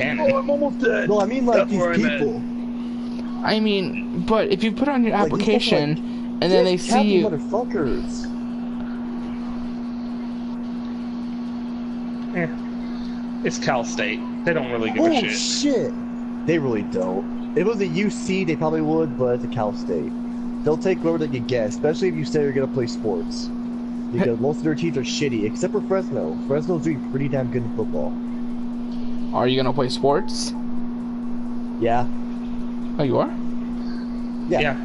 cannon. Oh, I'm almost dead. No, I mean like That's these where I'm at. people. I mean, but if you put on your Like, these people, application like, and then they just see happy you, motherfuckers. It's Cal State. They don't really give a Oh shit. shit! They really don't. If it was a UC, they probably would, but it's a Cal State. They'll take whoever they can get, especially if you say you're gonna play sports. Because most of their teams are shitty, except for Fresno. Fresno's doing pretty damn good in football. are you gonna play sports? Yeah. Oh, you are? Yeah.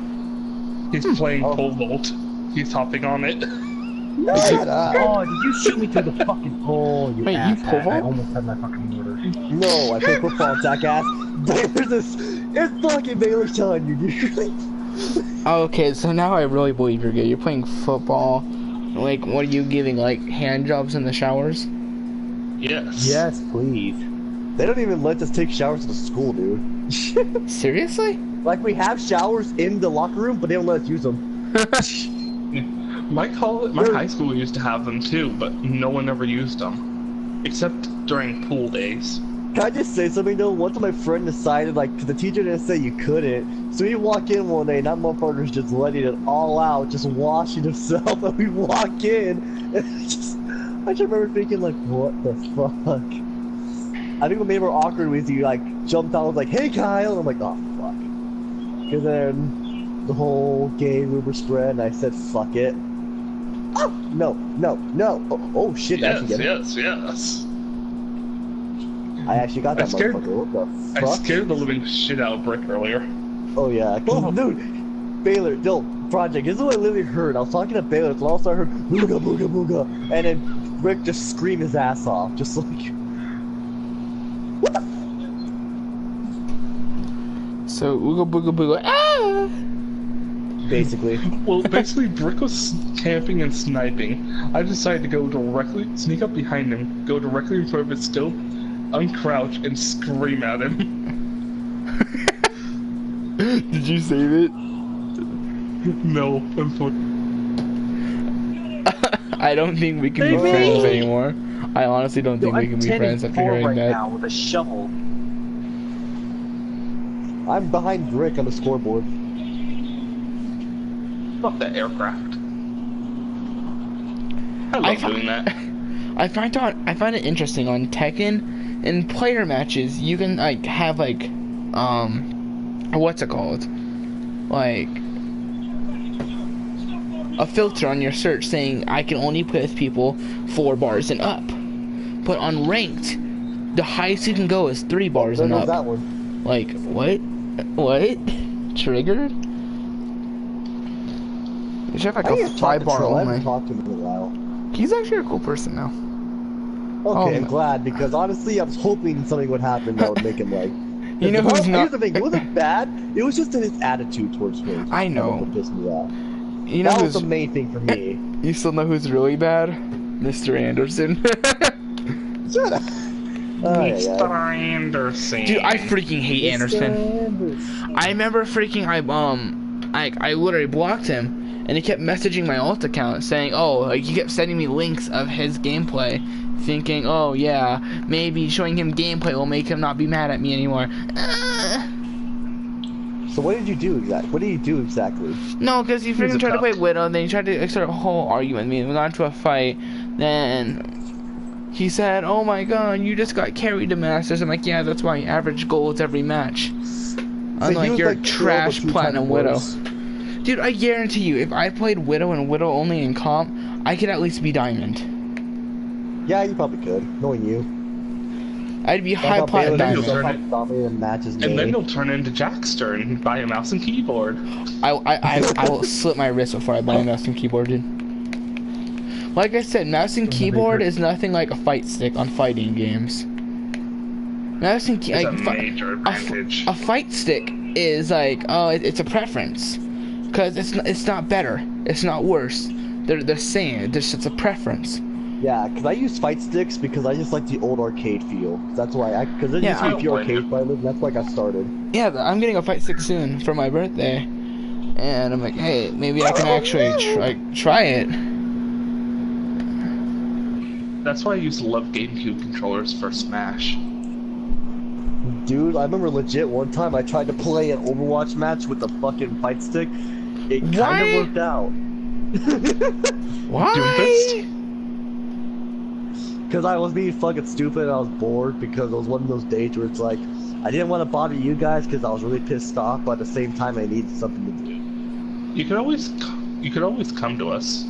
He's playing Oh. pole vault. He's hopping on it. Shut up. Oh, did you shoot me through the fucking hole, you Wait, you ass pull I vault? almost had my fucking motor. No, I play football, jackass. Baylor's this. It's fucking Baylor's telling you, dude. Okay, so now I really believe you're gay. You're playing football. Like, what are you giving, like, hand jobs in the showers? Yes. Yes, please. They don't even let us take showers at the school, dude. Seriously? Like, we have showers in the locker room, but they don't let us use them. My high school used to have them too, but no one ever used them. Except during pool days. Can I just say something, though? Once my friend decided, like, 'cause the teacher didn't say you couldn't, so we walk in one day, and that motherfucker's just letting it all out, just washing himself, and we walk in, and I just remember thinking, like, what the fuck? I think what made it more awkward was you, like, jumped out and was like, hey, Kyle! And I'm like, oh, fuck. Because then the whole gay rumor spread, and I said, fuck it. Oh, no, no, no. Oh shit, I actually get it. Yes. I actually got that scared- motherfucker. What the I fuck? scared the living shit out of Brick earlier. Oh yeah, dude, Baylor, no, Project, this is what I literally heard. I was talking to Baylor, so all of a sudden I heard booga booga booga, and then Rick just screamed his ass off, just like, what the? So, ooga booga booga, ah! Basically. Well, basically, Brick was camping and sniping. I decided to go directly, sneak up behind him, go directly in front of his scope, uncrouch, and scream at him. Did you save it? No, unfortunately. I don't think we can be friends anymore. I honestly don't think we can be friends after hearing right that. now with a shovel. I'm behind Rick on the scoreboard. Fuck that aircraft. I love doing that. I find it interesting on Tekken, in player matches, you can like have like what's it called? Like a filter on your search saying I can only play with people 4 bars and up. But on ranked, the highest you can go is 3 bars There and goes up. that one. Like what? What? Triggered? You should have like I a need to talk to 5 bar Trill. I haven't only. talked to him in a while. He's actually a cool person now. Okay, I'm no. glad, because honestly, I was hoping something would happen that would make him like... You know who's not? Here's the thing, it wasn't bad, it was just in his attitude towards me. I know. That pissed me off. You know That was who's? the main thing for me. You still know who's really bad? Mr. Anderson. Shut up. Mr. Anderson. Dude, I freaking hate Anderson. I remember freaking I literally blocked him, and he kept messaging my alt account saying, oh, like he kept sending me links of his gameplay, thinking, oh yeah, maybe showing him gameplay will make him not be mad at me anymore. So what did you do exactly? What did you do exactly? No, because he He's a freaking tried to cup. play Widow, and then he tried to like, start a whole argument with me, and we got into a fight. Then he said, oh my god, you just got carried to Masters. I'm like, yeah, that's why average golds every match. So he Unlike was your like trash 2 Platinum times Widow. worse. Dude, I guarantee you, if I played Widow and Widow only in comp, I could at least be Diamond. Yeah, you probably could, knowing you. I'd be high Platinum Diamond. Diamond. And then you'll turn into Jackster and buy a mouse and keyboard. I will slit my wrist before I buy a mouse and keyboard, dude. Like I said, mouse and keyboard is nothing like a fight stick on fighting games. Mouse and It's a major advantage. a fight stick is like, oh, it's a preference, cause it's not better, it's not worse. They're saying it's a preference. Yeah, because I use fight sticks because I just like the old arcade feel. That's why because there used to be a few arcades where I live, and that's why I got started. Yeah, I'm getting a fight stick soon for my birthday, and I'm like, hey, maybe I can actually try it. That's why I used to love GameCube controllers for Smash. Dude, I remember legit one time I tried to play an Overwatch match with the fucking fight stick. It kind Why? of worked out. Why? Because I was being fucking stupid and I was bored because it was one of those days where it's like, I didn't want to bother you guys because I was really pissed off, but at the same time I needed something to do. You could always come to us.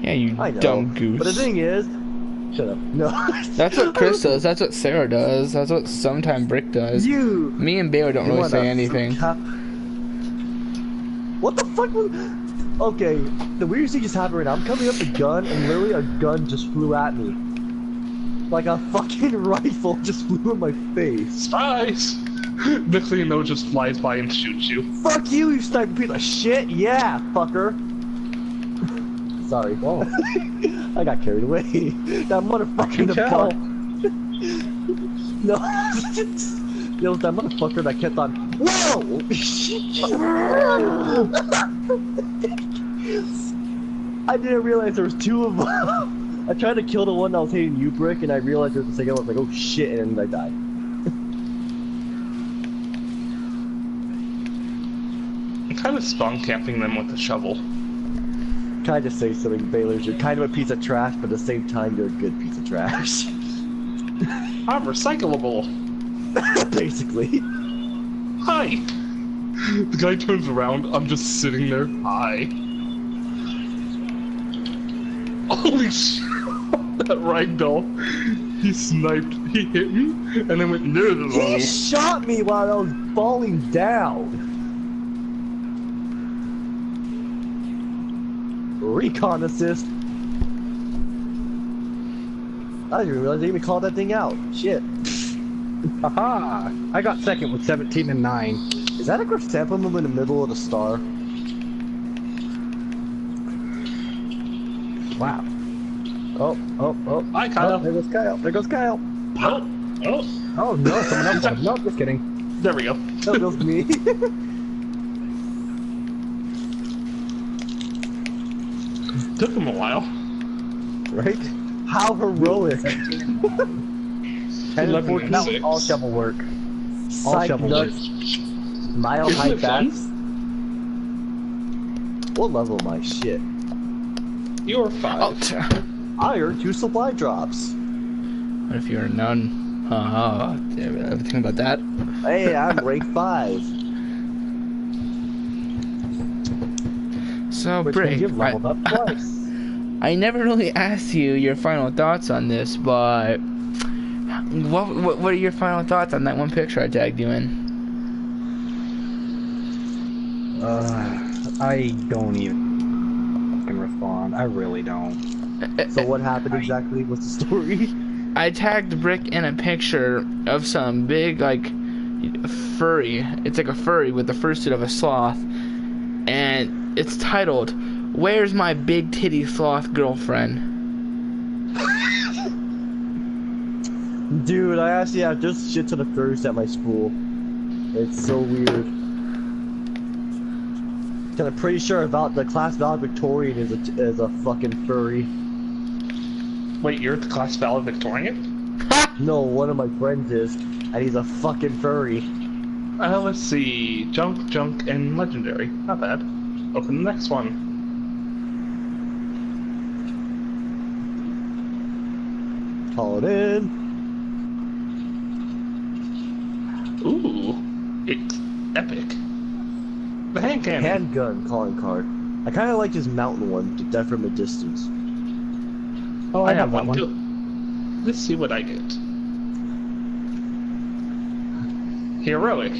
Yeah, you I know. dumb goose. But the thing is, shut up. No. That's what Chris does. That's what Sarah does. That's what sometime Brick does. You. Me and Baylor don't really say anything. What the fuck was? Okay, the weirdest thing just happened right now. I'm coming up with a gun, and literally a gun just flew at me. Like a fucking rifle just flew in my face. Spies! Next thing you know, it just flies by and shoots you. Fuck you, you sniper piece of shit! Yeah, fucker! Sorry. Whoa. I got carried away. That motherfucker in the park. No. It was that motherfucker that kept on. Whoa! I didn't realize there was two of them. I tried to kill the one that was hitting you, Brick, and I realized there was a second one. I was like, oh shit, and then I died. I'm kind of spawn camping them with a shovel. Kind of say something, Baylor. You're kind of a piece of trash, but at the same time, you're a good piece of trash. I'm recyclable. Basically. Hi. The guy turns around. I'm just sitting there. Hi. Holy shit! That ragdoll. He sniped. He hit me, and then went near the He wall. shot me while I was falling down. Recon assist. I didn't even realize they even called that thing out. Shit. Haha! I got second with 17 and 9. Is that a chrysanthemum in the middle of the star? Wow. Oh. Hi, Kyle. Oh, there goes Kyle. There goes Kyle. Oh. Oh no, someone else won. No, just kidding. There we go. That was me. Took him a while. Right? How heroic. 10 and 14. That was all shovel work. All Psych shovel work. nuts. Mile Isn't high it fun? bats. What level am I? Shit. You're 5. Oh, I earned 2 supply drops. what if you're a nun? Ever think about that? Hey, I'm rank 5. So, Which Brick, means you've leveled up twice. I never really asked you your final thoughts on this, but what are your final thoughts on that one picture I tagged you in? I don't even fucking respond. I really don't. So what happened exactly? What's the story? I tagged Brick in a picture of some big, like, furry. It's like a furry with the fursuit of a sloth. And it's titled, "Where's my big titty sloth girlfriend?" Dude, I actually have just shit ton of furries at my school. It's so weird. And I'm pretty sure about the class valedictorian is a fucking furry. Wait, you're the class valedictorian? No, one of my friends is, and he's a fucking furry. Let's see. Junk, and legendary. Not bad. Open the next one. Call it in. Ooh. It's epic. The hand cannon. Handgun calling card. I kind of like his mountain one, to death from a distance. Oh, I have that one too. Let's see what I get. Heroic.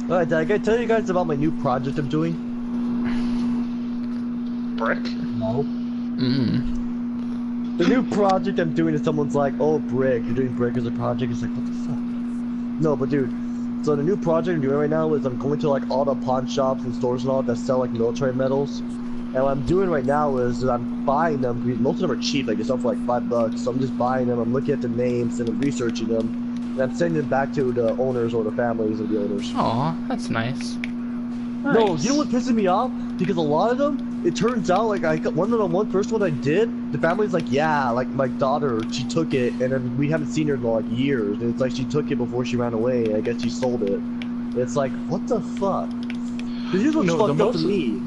Alright, did I tell you guys about my new project I'm doing? Brick. No. The new project I'm doing is someone's like, oh, Brick, you're doing Brick as a project. It's like, what the fuck? No, but dude, so the new project I'm doing right now is I'm going to like all the pawn shops and stores and all that sell like military medals. And what I'm doing right now is I'm buying them. Most of them are cheap, like they sell for like $5. So I'm just buying them. I'm looking at the names and I'm researching them, and I'm sending them back to the owners or the families of the owners. Aw, that's nice. No, you know what pisses me off? Because a lot of them, it turns out like one first one I did, the family's like, yeah, like my daughter, she took it, and then we haven't seen her in like years, and it's like she took it before she ran away, and I guess she sold it. It's like, what the fuck? This is what's fucked up to me.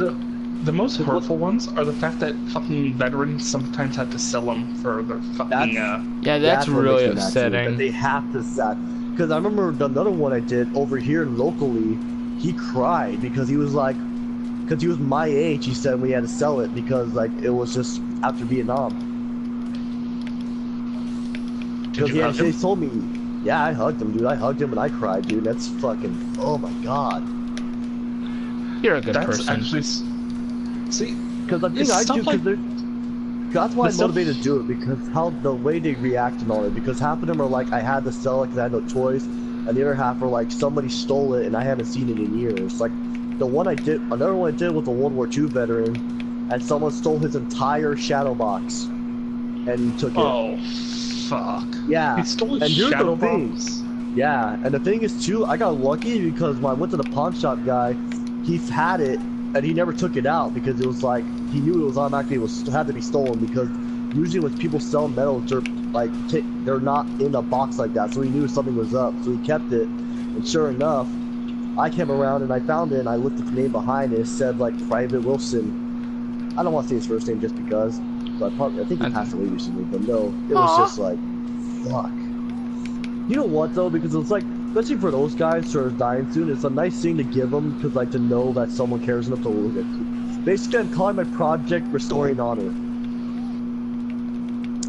The most hurtful ones are the fact that fucking veterans sometimes have to sell them for their fucking. Yeah, that's really what makes me mad, too, upsetting. that they have to sell. Because I remember another one I did over here locally. He cried because he was like, because he was my age. He said we had to sell it because like it was just after Vietnam. Did you hug him? They told me, yeah, I hugged him, dude. I hugged him and I cried, dude. That's fucking, oh my god. You're a good That's person. actually. See, because the thing I do, like, that's why I'm motivated to do it, because how the way they react and all that. Because half of them are like, I had to sell it because I had no choice, and the other half are like, somebody stole it and I haven't seen it in years. Like the one I did, another one I did was a World War II veteran, and someone stole his entire shadow box and took it. Oh, fuck. Yeah. He stole his and here's shadow the thing. box. Yeah, and the thing is too, I got lucky because when I went to the pawn shop guy, he's had it. And he never took it out because it was like he knew it was automatically had to be stolen, because usually when people sell metals, they're like they're not in a box like that. So he knew something was up, so he kept it. And sure enough, I came around and I found it, and I looked at the name behind it. It said like Private Wilson. I don't want to say his first name just because, but I think he passed away recently. But no, it was just like, fuck. You know what though? Because it's like, especially for those guys who are dying soon, it's a nice thing to give them, because like to know that someone cares enough to look at. Basically, I'm calling my project Restoring Honor.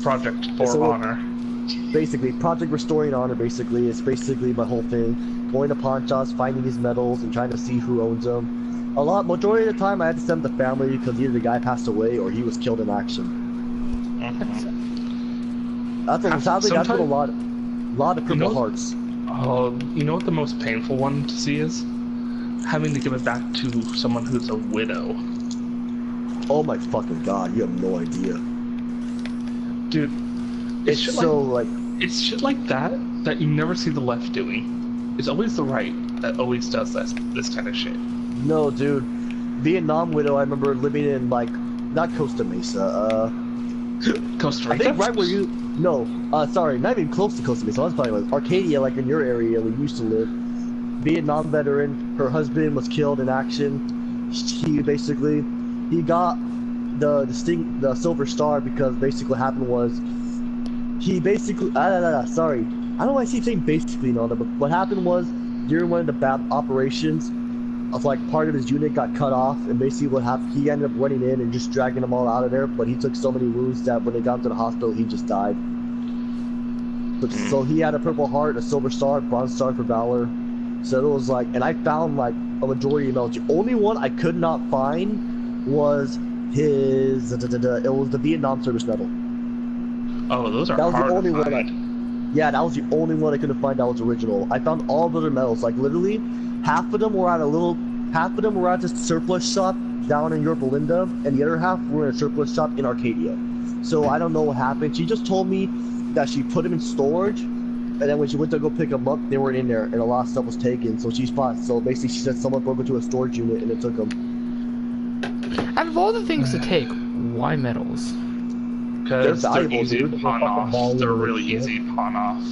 Project for honor. Basically, Project Restoring Honor. Basically, it's basically my whole thing. Going to pawn shops, finding these medals, and trying to see who owns them. Majority of the time, I had to send the family because either the guy passed away or he was killed in action. Sadly, that's what a lot of Purple Hearts. Oh, you know what the most painful one to see is? Having to give it back to someone who's a widow. Oh my fucking god, you have no idea. Dude, it's so like... It's shit like that you never see the left doing. It's always the right that always does this kind of shit. No, dude. Vietnam widow, I remember living in, like, not Costa Mesa, Costa Rica? I think right where you... No, sorry, not even close to Costa Mesa. I was probably like Arcadia, like in your area where you used to live. Vietnam veteran, her husband was killed in action. He got the Silver Star because basically what happened was he basically sorry, I don't know why I keep saying basically and all that, but what happened was during one of the bad operations, of like part of his unit got cut off, and basically what happened, he ended up running in and just dragging them all out of there, but he took so many wounds that when they got him to the hospital, he just died. But, so he had a Purple Heart, a Silver Star, Bronze Star for Valor. So it was like, and I found like a majority of medals. The only one I could not find was his, it was the Vietnam Service Medal. Oh, those are that was hard the only to find. one. Yeah, that was the only one I couldn't find that was original. I found all the other medals, like literally, half of them were at this surplus shop down in Yorba Linda, and the other half were in a surplus shop in Arcadia. So I don't know what happened. She just told me that she put them in storage, and then when she went to go pick them up, they weren't in there, and a lot of stuff was taken. So so basically she said someone broke into a storage unit and it took them. Out of all the things to take, why medals? Because they're easy dude. to pawn off. They're really easy to pawn off.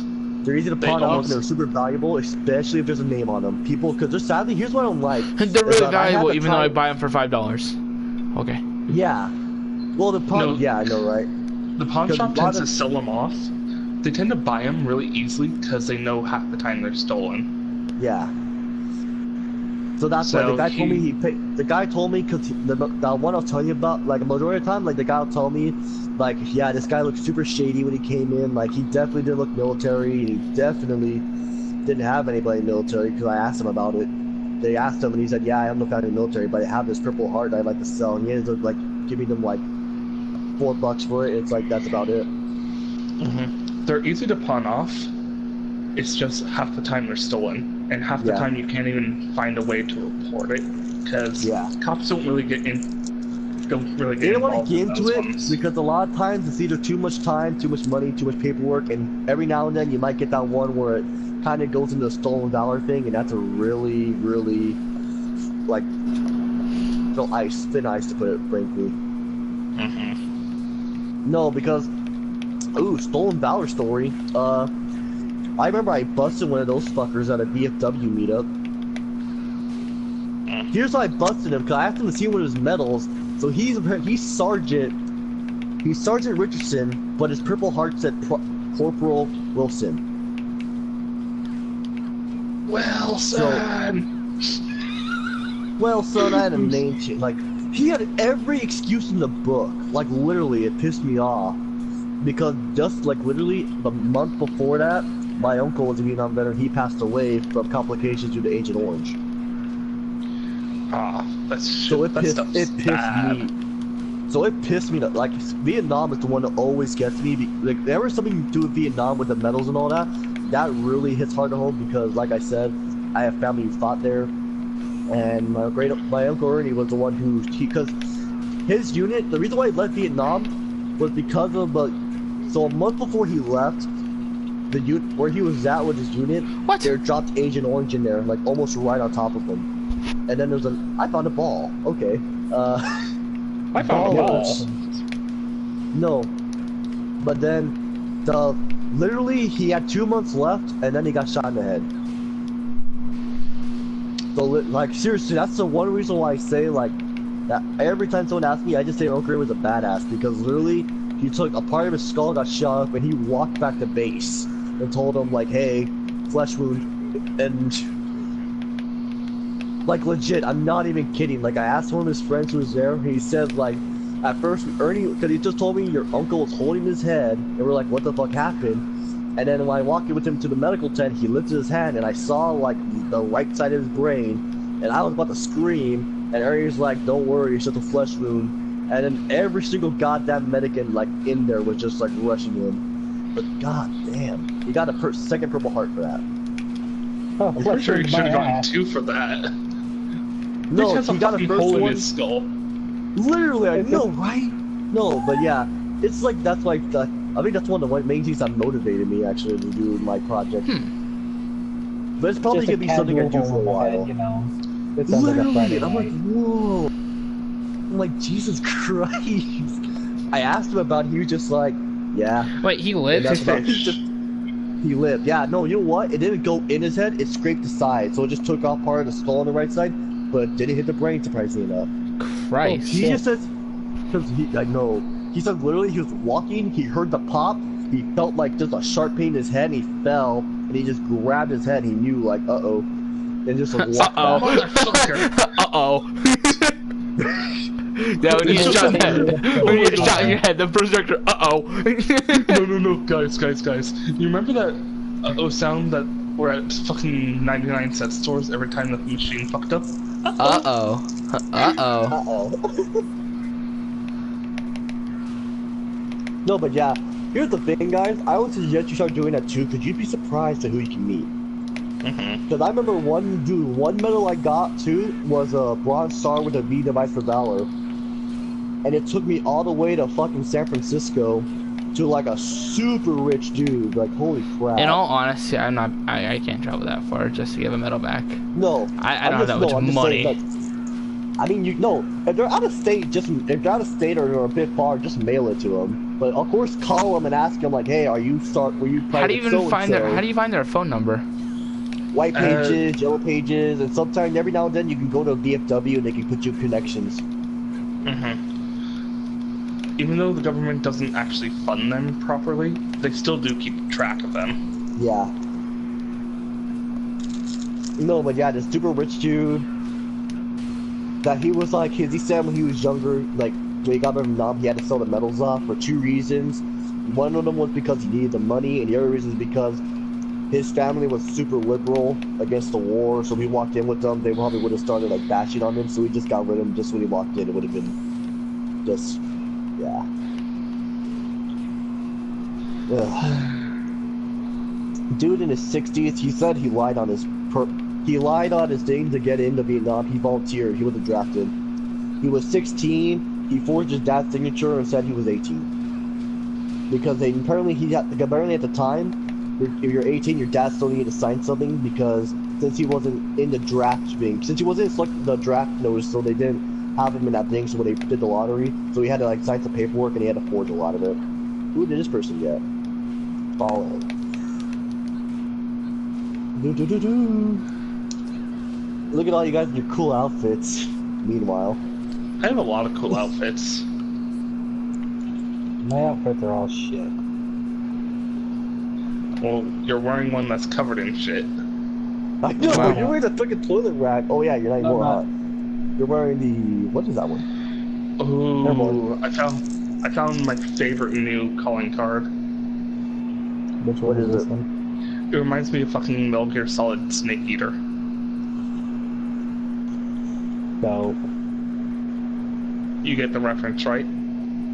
They're easy to pawn off, and they're super valuable, especially if there's a name on them. People, because they're sadly, here's what I don't like. They're really valuable, even though I buy them for $5. Okay. Yeah. Well, yeah, I know, right? The pawn shop tends to sell them off. They tend to buy them really easily because they know half the time they're stolen. Yeah. So that's why the guy told me the guy told me, because the one I'll tell you about, like a majority of the time, like the guy will tell me, like, yeah, this guy looked super shady when he came in. Like, he definitely didn't look military. He definitely didn't have anybody in the military, because I asked him about it. They asked him, and he said, yeah, I don't look out in the military, but I have this Purple Heart that I'd like to sell. And he ended up, like, giving them, like, $4 for it. It's like, that's about it. Mm-hmm. They're easy to pawn off. It's just half the time they're stolen, and half the time you can't even find a way to report it, because cops don't really get involved. They don't want to get into it because a lot of times it's either too much time, too much money, too much paperwork, and every now and then you might get that one where it kind of goes into the stolen valor thing, and that's a really, really, like, thin ice to put it frankly. Mm-hmm. No, because ooh, stolen valor story. I remember I busted one of those fuckers at a VFW meetup. Here's how I busted him, because I asked him to see one of his medals. So he's Sergeant Richardson, but his Purple Heart said Corporal Wilson. Well, son. Well, son, I had a name change. Like, he had every excuse in the book. Like, literally, it pissed me off. Because just, like, literally, the month before that, my uncle was a Vietnam veteran. He passed away from complications due to Agent Orange. Ah, that's shit. So it that pissed stuff's me. bad. So it pissed me that, like, Vietnam is the one that always gets me. Like, there was something to do with Vietnam with the medals and all that. That really hits hard to home because, like I said, I have family who fought there, and my uncle Ernie was the one who because his unit. The reason why he left Vietnam was because of so a month before he left, the unit where he was at with his unit, they dropped Agent Orange in there, like almost right on top of him. And then there's I found a ball. Okay. I found a ball. No. But then literally he had 2 months left and then he got shot in the head. So like seriously, that's the one reason why I say like that every time someone asks me, I just say Uncle Ray was a badass because literally he took a part of his skull, got shot up, and he walked back to base and told him like, hey, flesh wound, and like legit, I'm not even kidding. Like I asked one of his friends who was there, and he said like, at first Ernie, because he just told me your uncle was holding his head, and we're like, what the fuck happened? And then when I walked with him to the medical tent, he lifted his hand, and I saw like the right side of his brain, and I was about to scream, and Ernie's like, don't worry, it's just a flesh wound. And then every single goddamn medic in there was just like rushing him. But god damn, he got a second Purple Heart for that. Oh, I'm pretty sure he should have gotten 2 for that. No, he got a first hole one. in his skull. Literally, I know, right? No, but yeah, it's like that's like I think that's one of the main things that motivated me actually to do my project. But it's probably gonna be something I do for a while. You know, it sounds like a Friday I'm like, whoa. I'm like, Jesus Christ. I asked him about it, he was just like, yeah. Wait, he lived? He lived. Yeah, no, you know what? It didn't go in his head, it scraped the side. So it just took off part of the skull on the right side, but didn't hit the brain, surprisingly enough. Christ. He just says, because he said literally he was walking, he heard the pop, he felt like just a sharp pain in his head, and he fell, and he just grabbed his head, he knew like, uh-oh. And just like, walked back. Uh-oh. Yeah, when you get shot in the head, when you get shot in your head, the first director, uh-oh. No, guys. You remember that uh-oh sound that were at fucking 99 cent stores every time the machine fucked up? Uh-oh. Uh-oh. No, but yeah, here's the thing, guys. I would suggest you start doing that too, because you'd be surprised at who you can meet. Because I remember one medal I got too was a bronze star with a V device for valor, and it took me all the way to fucking San Francisco to like a super rich dude. Like, holy crap. In all honesty, I can't travel that far just to give a medal back. No, I don't have that much money. I mean, if they're out of state, or a bit far, just mail it to them. But of course, call them and ask them like, hey, were you How do you even find their phone number? White pages, yellow pages, and sometimes every now and then you can go to VFW and they can put you connections. Even though the government doesn't actually fund them properly, they still do keep track of them. Yeah. No, but yeah, this super rich dude, that he was like, he said when he was younger, like, when he got from Vietnam, he had to sell the medals off for 2 reasons. One of them was because he needed the money, and the other reason is because his family was super liberal against the war, so he walked in with them, they probably would have started like bashing on him, so he just got rid of him just when he walked in. It would have been just, yeah. Ugh. Dude in his 60s, he said he lied on his thing to get into Vietnam. He volunteered, he wasn't drafted. He was 16, he forged his dad's signature and said he was 18. Because apparently at the time, if you're 18, your dad still needed to sign something because since he wasn't in the draft the draft notice, so they didn't have him in that thing. So when they did the lottery, so he had to like sign some paperwork and he had to forge a lot of it. Who did this person get? Ballin'. Look at all you guys in your cool outfits. Meanwhile, I have a lot of cool outfits. My outfits are all shit. Well, you're wearing one that's covered in shit. I know, Wow. you're wearing the freaking toilet rack. Oh yeah, you're not No, more I'm not. hot. You're wearing the, what is that one? Ooh, I found my favorite new calling card. Which What one is is this it? one? It reminds me of fucking Metal Gear Solid Snake Eater. So, You get the reference, right?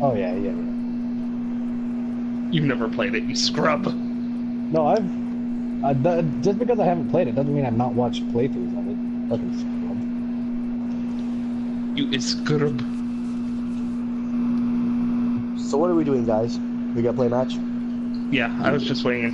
oh yeah. You've never played it, you scrub. No, just because I haven't played it doesn't mean I've not watched playthroughs of it. Fucking scrub. You scrub. So what are we doing, guys? We gotta play a match? Yeah, I was just waiting